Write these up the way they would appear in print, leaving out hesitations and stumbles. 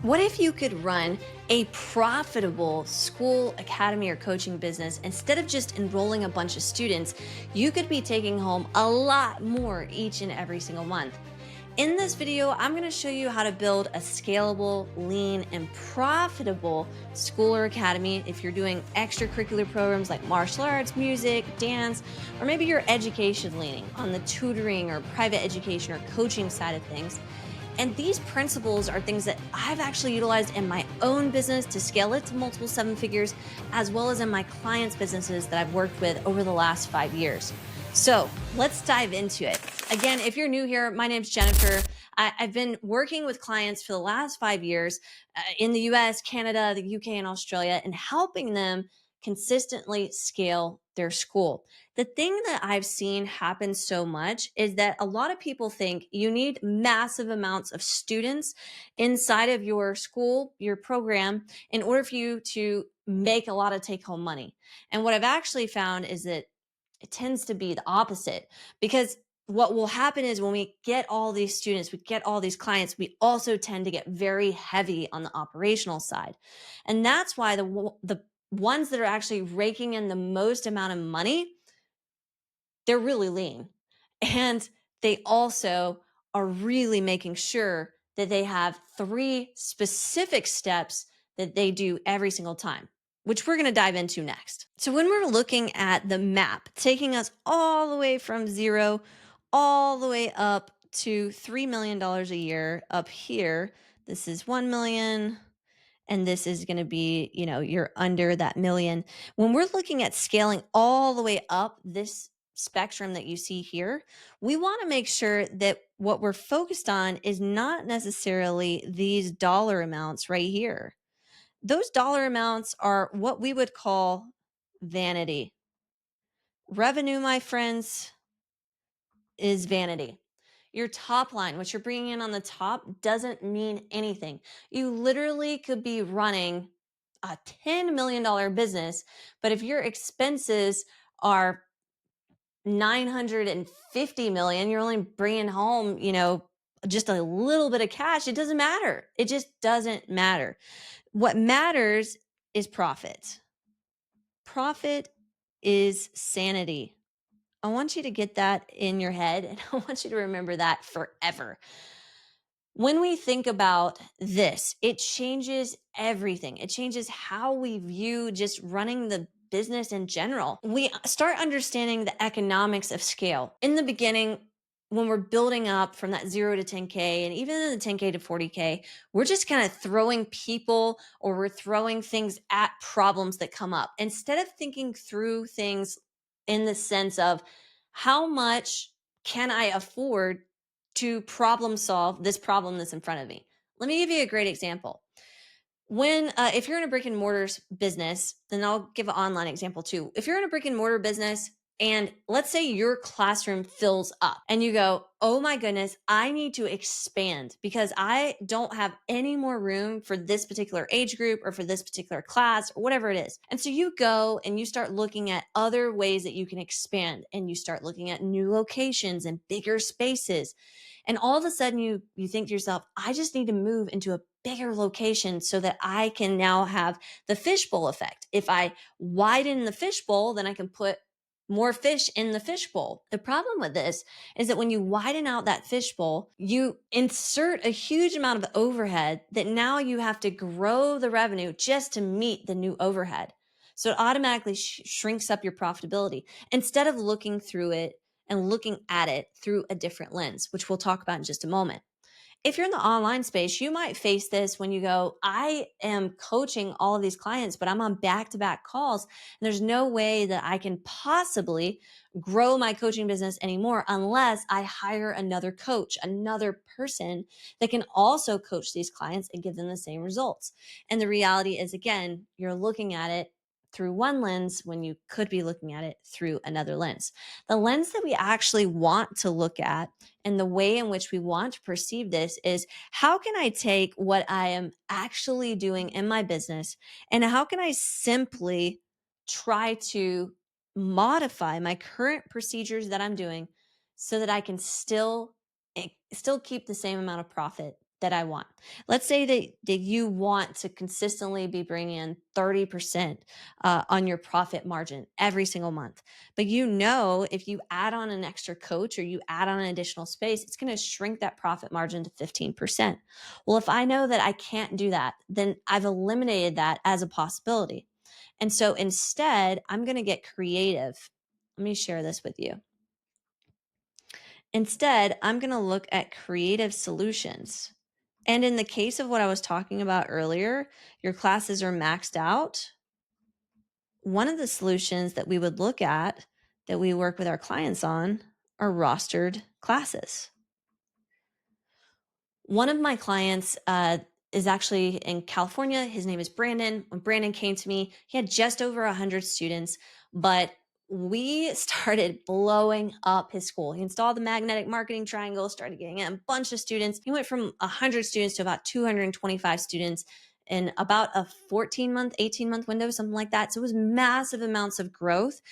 What if you could run a profitable school, academy, or coaching business instead of just enrolling a bunch of students? You could be taking home a lot more each and every single month. In this video, I'm going to show you how to build a scalable, lean, and profitable school or academy if you're doing extracurricular programs like martial arts, music, dance, or maybe you're education leaning on the tutoring or private education or coaching side of things. And these principles are things that I've actually utilized in my own business to scale it to multiple seven figures, as well as in my clients' businesses that I've worked with over the last 5 years. So let's dive into it. Again, if you're new here, my name's Jennifer. I've been working with clients for the last 5 years in the US, Canada, the UK, and Australia, and helping them consistently scale their school. The thing that I've seen happen so much is that a lot of people think you need massive amounts of students inside of your school, your program, in order for you to make a lot of take home money. And what I've actually found is that it tends to be the opposite because what will happen is when we get all these students, we get all these clients, we also tend to get very heavy on the operational side. And that's why the ones that are actually raking in the most amount of money, they're really lean. And they also are really making sure that they have three specific steps that they do every single time, which we're going to dive into next. So, when we're looking at the map, taking us all the way from zero, all the way up to $3 million a year up here, this is 1 million, and this is going to be, you're under that million. When we're looking at scaling all the way up this spectrum that you see here, we want to make sure that what we're focused on is not necessarily these dollar amounts right here. Those dollar amounts are what we would call vanity. Revenue, my friends, is vanity. Your top line, what you're bringing in on the top, doesn't mean anything. You literally could be running a $10 million business, but if your expenses are 950 million, you're only bringing home, just a little bit of cash. It doesn't matter. It just doesn't matter. What matters is profit. Profit is sanity. I want you to get that in your head and I want you to remember that forever. When we think about this, it changes everything. It changes how we view just running the business in general. We start understanding the economics of scale. In the beginning, when we're building up from that 0 to 10K and even in the 10K to 40K, we're just kind of throwing people or we're throwing things at problems that come up instead of thinking through things in the sense of how much can I afford to problem solve this problem that's in front of me. Let me give you a great example. When if you're in a brick and mortar business, then I'll give an online example too. If you're in a brick and mortar business and let's say your classroom fills up and you go, "Oh my goodness, I need to expand because I don't have any more room for this particular age group or for this particular class or whatever it is." And so you go and you start looking at other ways that you can expand and you start looking at new locations and bigger spaces. And all of a sudden you think to yourself, I just need to move into a bigger location so that I can now have the fishbowl effect. If I widen the fishbowl, then I can put more fish in the fishbowl. The problem with this is that when you widen out that fishbowl, you insert a huge amount of overhead that now you have to grow the revenue just to meet the new overhead. So it automatically shrinks up your profitability instead of looking through it and looking at it through a different lens, which we'll talk about in just a moment. If you're in the online space, you might face this when you go, I am coaching all of these clients, but I'm on back to back calls. And there's no way that I can possibly grow my coaching business anymore unless I hire another coach, another person that can also coach these clients and give them the same results. And the reality is, again, you're looking at it through one lens when you could be looking at it through another lens. The lens that we actually want to look at and the way in which we want to perceive this is how can I take what I am actually doing in my business and how can I simply try to modify my current procedures that I'm doing so that I can still keep the same amount of profit that I want. Let's say that you want to consistently be bringing in 30% on your profit margin every single month. But you know, if you add on an extra coach or you add on an additional space, it's going to shrink that profit margin to 15%. Well, if I know that I can't do that, then I've eliminated that as a possibility. And so instead, I'm going to get creative. Let me share this with you. Instead, I'm going to look at creative solutions. And in the case of what I was talking about earlier, your classes are maxed out. One of the solutions that we would look at that we work with our clients on are rostered classes. One of my clients is actually in California. His name is Brandon. When Brandon came to me, he had just over 100 students, but we started blowing up his school. He installed the magnetic marketing triangle, started getting a bunch of students. He went from 100 students to about 225 students in about a 14-month, 18-month window, something like that. So it was massive amounts of growth.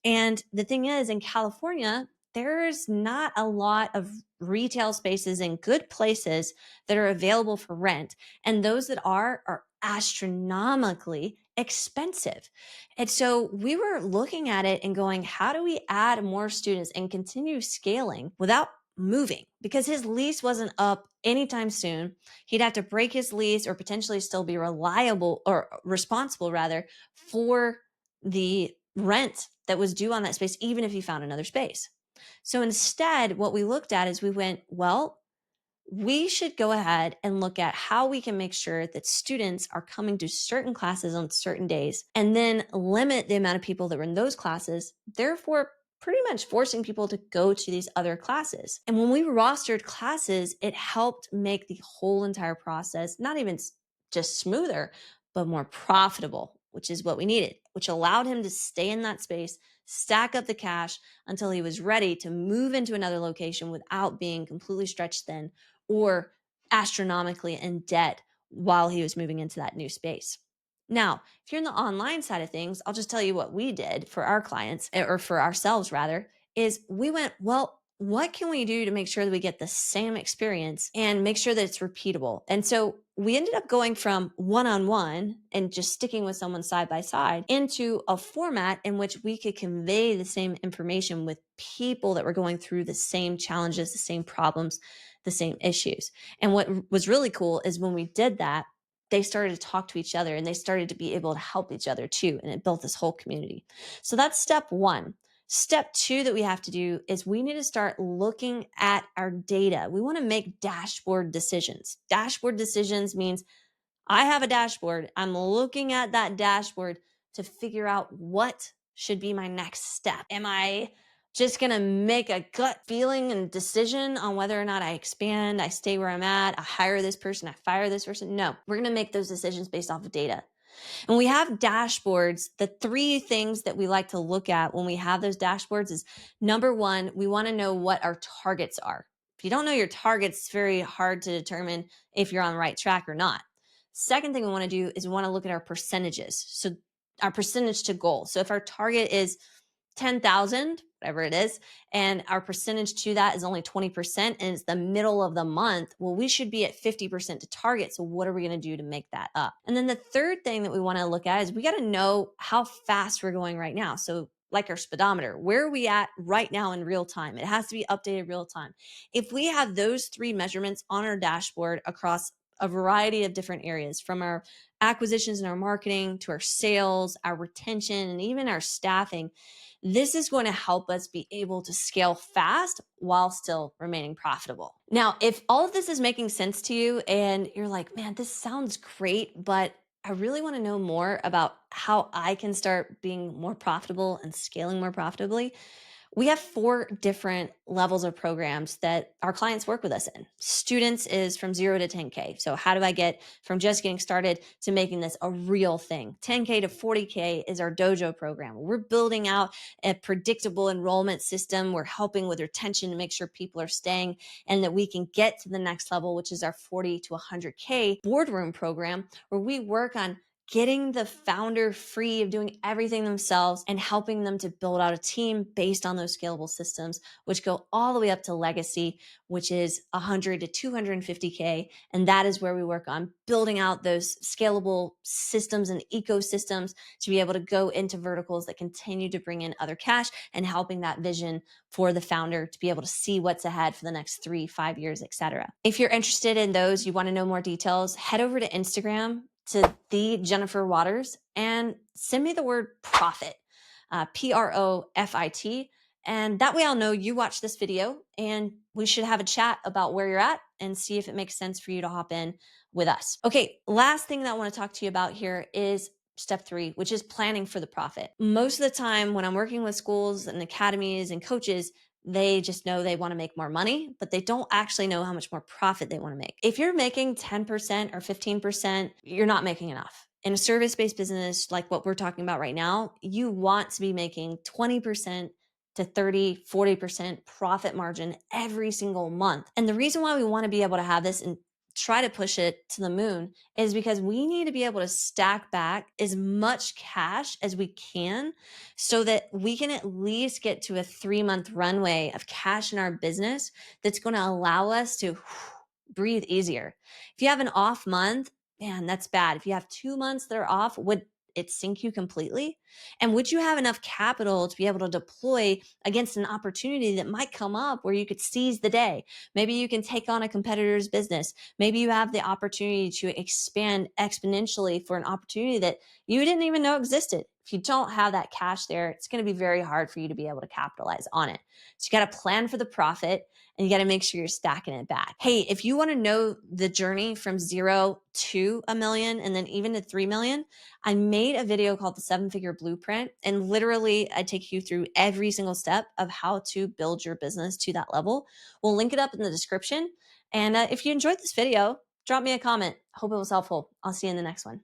And the thing is, in California, there's not a lot of retail spaces in good places that are available for rent. And those that are astronomically expensive. And so we were looking at it and going, how do we add more students and continue scaling without moving? Because his lease wasn't up anytime soon. He'd have to break his lease or potentially still be reliable or responsible rather for the rent that was due on that space, even if he found another space. So instead, what we looked at is we went, well, we should go ahead and look at how we can make sure that students are coming to certain classes on certain days and then limit the amount of people that were in those classes, therefore pretty much forcing people to go to these other classes. And when we rostered classes, it helped make the whole entire process not even just smoother, but more profitable, which is what we needed, which allowed him to stay in that space, stack up the cash until he was ready to move into another location without being completely stretched thin or astronomically in debt while he was moving into that new space. Now, if you're in the online side of things, I'll just tell you what we did for our clients, or for ourselves rather, is we went, well, what can we do to make sure that we get the same experience and make sure that it's repeatable? And so we ended up going from one-on-one and just sticking with someone side by side into a format in which we could convey the same information with people that were going through the same challenges, the same problems, the same issues. And what was really cool is when we did that, they started to talk to each other and they started to be able to help each other too. And it built this whole community. So that's step one. Step two that we have to do is we need to start looking at our data. We want to make dashboard decisions. Dashboard decisions means I have a dashboard. I'm looking at that dashboard to figure out what should be my next step. Am I just going to make a gut feeling and decision on whether or not I expand, I stay where I'm at, I hire this person, I fire this person? No, we're going to make those decisions based off of data. And we have dashboards. The three things that we like to look at when we have those dashboards is number one, we want to know what our targets are. If you don't know your targets, it's very hard to determine if you're on the right track or not. Second thing we want to do is we want to look at our percentages. So our percentage to goal. So if our target is 10,000, whatever it is, and our percentage to that is only 20% and it's the middle of the month, well, we should be at 50% to target. So what are we going to do to make that up? And then the third thing that we want to look at is we got to know how fast we're going right now. So like our speedometer, where are we at right now in real time? It has to be updated real time. If we have those three measurements on our dashboard across a variety of different areas, from our acquisitions and our marketing to our sales, our retention, and even our staffing, this is going to help us be able to scale fast while still remaining profitable. Now, if all of this is making sense to you and you're like, man, this sounds great, but I really want to know more about how I can start being more profitable and scaling more profitably, we have 4 different levels of programs that our clients work with us in. Students is from 0 to 10K. So how do I get from just getting started to making this a real thing? 10K to 40K is our dojo program. We're building out a predictable enrollment system. We're helping with retention to make sure people are staying and that we can get to the next level, which is our 40 to 100K boardroom program, where we work on getting the founder free of doing everything themselves and helping them to build out a team based on those scalable systems, which go all the way up to legacy, which is 100 to 250K. And that is where we work on building out those scalable systems and ecosystems to be able to go into verticals that continue to bring in other cash and helping that vision for the founder to be able to see what's ahead for the next 3, 5 years, etc. If you're interested in those, you want to know more details, head over to Instagram to the Jennifer Waters and send me the word profit, PROFIT. And that way I'll know you watched this video and we should have a chat about where you're at and see if it makes sense for you to hop in with us. Okay, last thing that I want to talk to you about here is step 3, which is planning for the profit. Most of the time when I'm working with schools and academies and coaches, they just know they want to make more money, but they don't actually know how much more profit they want to make. If you're making 10% or 15%, you're not making enough. In a service-based business like what we're talking about right now, you want to be making 20% to 30, 40% profit margin every single month. And the reason why we want to be able to have this and try to push it to the moon is because we need to be able to stack back as much cash as we can so that we can at least get to a 3-month runway of cash in our business that's going to allow us to breathe easier. If you have an off month, man, that's bad. If you have 2 months that are off, would it sink you completely? And would you have enough capital to be able to deploy against an opportunity that might come up where you could seize the day? Maybe you can take on a competitor's business. Maybe you have the opportunity to expand exponentially for an opportunity that you didn't even know existed. If you don't have that cash there, it's going to be very hard for you to be able to capitalize on it. So you got to plan for the profit and you got to make sure you're stacking it back. Hey, if you want to know the journey from 0 to $1 million and then even to 3 million, I made a video called the 7-Figure Blueprint. And literally I take you through every single step of how to build your business to that level. We'll link it up in the description. And if you enjoyed this video, drop me a comment. Hope it was helpful. I'll see you in the next one.